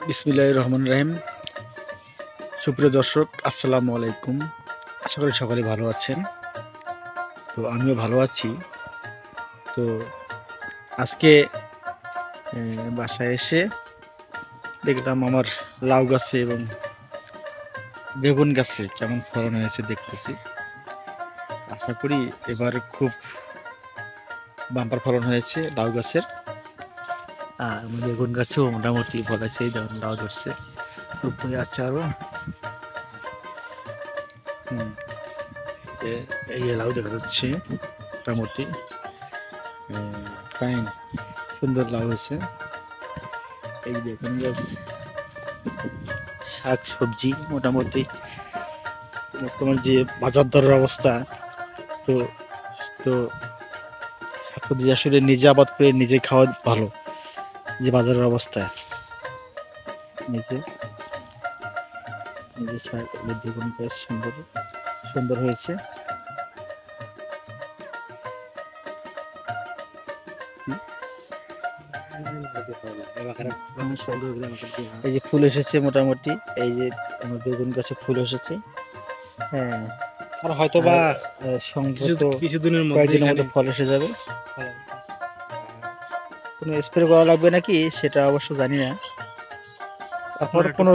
বিসমিল্লাহির রহমানির রহিম। সুপ্রিয় দর্শক, আসসালামু আলাইকুম। আশা করি সকলে ভালো আছেন। তো আমিও ভালো আছি। তো আজকে বাসায় এসে দেখলাম আমার লাউ গাছে এবং বেগুন গাছে কেমন ফলন হয়েছে দেখতেছি। আশা করি এবার খুব বাম্পার ফলন হয়েছে লাউ গাছের। আর বেগুন গাছেও মোটামুটি ফল আছে, যেমন লাউ ধরছে, খুব আছে আরও। এই যে লাউ দেখা যাচ্ছে, মোটামুটি ফাইন সুন্দর লাউ হয়েছে। এই বেগুন গাছ, শাক সবজি মোটামুটি বর্তমান যে বাজার দরের অবস্থা, তো তো শাকসবজি আসলে নিজে আবাদ করে নিজে খাওয়া ভালো। যে বাজারের অবস্থা, নিজে নিজে শাক বেগুন গাছ সুন্দর সুন্দর হয়েছে। এই যে ফুল এসেছে মোটামুটি, এই যে আমার বেগুন গাছে ফুল এসেছে। হ্যাঁ, আর হয়তো বা সম্ভবত কিছুদিনের কয়েকদিনের মধ্যে ফল এসে যাবে। কোনো স্প্রে করা লাগবে নাকি সেটা অবশ্য জানি না। তারপর কোনো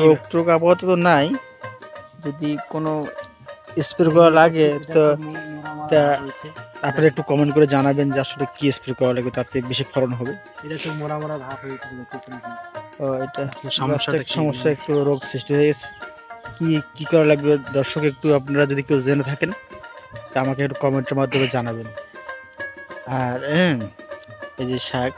রোগ টোগ আপাতত নাই। যদি কোনো স্প্রে করা লাগে তো আপনারা একটু কমেন্ট করে জানাবেন যে আসলে কি স্প্রে করা লাগবে, তাতে বেশি ফলন হবে। এটা একটু মোড়া মোড়া ভাব হয়েছে। এটা সমস্যা, একটু রোগ সৃষ্টি হয়ে গেছে। কি করা লাগবে দর্শক, একটু আপনারা যদি কেউ জেনে থাকেন তা আমাকে একটু কমেন্টের মাধ্যমে জানাবেন। আর এই যে শাক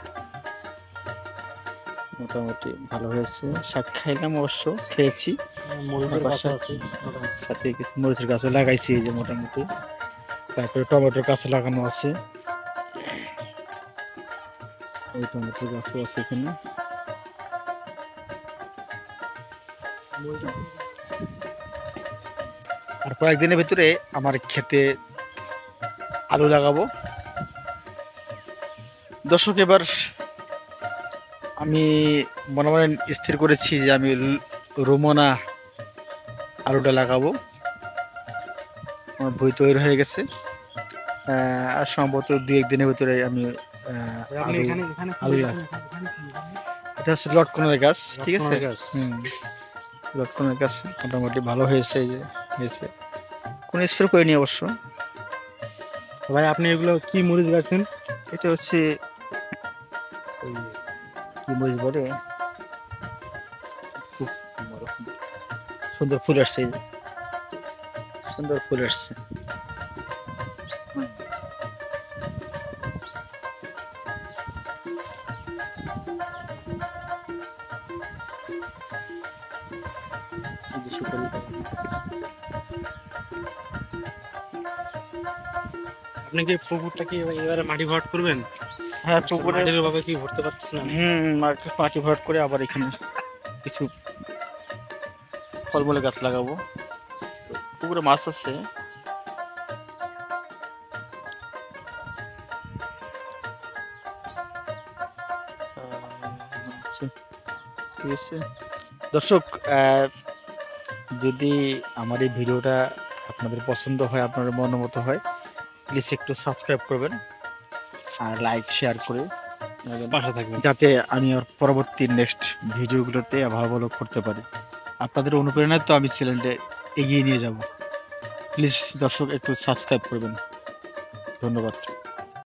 মোটামুটি ভালো হয়েছে। শাক খাইলাম, অবশ্য খেয়েছি, সাথে কিছু মরিচের গাছও লাগাইছি এই যে মোটামুটি। তারপরে টমেটোর গাছ লাগানো আছে, এই টমেটোর গাছও আছে এখানে। আর কয়েকদিনের ভিতরে আমার ক্ষেতে আলু লাগাবো দর্শক। এবার আমি মনে মনে স্থির করেছি যে আমি রোমনা আলুটা লাগাবো। আমার বই তৈরি হয়ে গেছে, আর সম্ভবত 2-1 দিনের ভিতরে আমি আলু এটা হচ্ছে লটকনের গাছ, ঠিক আছে। লটকনের গাছ মোটামুটি ভালো হয়েছে, এই যে হয়েছে। কোনো স্প্রে করিনি অবশ্য। ভাই আপনি এগুলো কি মরিচ গাছছেন? এটা হচ্ছে কি মরিচ বলে, খুব সুন্দর ফুল আসছে, এই যে সুন্দর ফুল আসছে। আপনি কি পুকুরটা কি এবারে মাটি ভরাট করবেন? হ্যাঁ, পুকুরের ভাবে কি ভরতে পারতেছেন না। মাটি ভরাট করে আবার এখানে কিছু ফলমূলের গাছ লাগাবো। পুকুরে মাছ আছে, ঠিক আছে দর্শক। যদি আমার এই ভিডিওটা আপনাদের পছন্দ হয়, আপনাদের মনের মতো হয়, প্লিজ একটু সাবস্ক্রাইব করবেন আর লাইক শেয়ার করে পাশে থাকবেন, যাতে আমি আর পরবর্তী নেক্সট ভিডিওগুলোতে ভালো ভালো করতে পারি। আপনাদের অনুপ্রেরণায় তো আমি চ্যানেলটা এগিয়ে নিয়ে যাব। প্লিজ দর্শক একটু সাবস্ক্রাইব করবেন। ধন্যবাদ।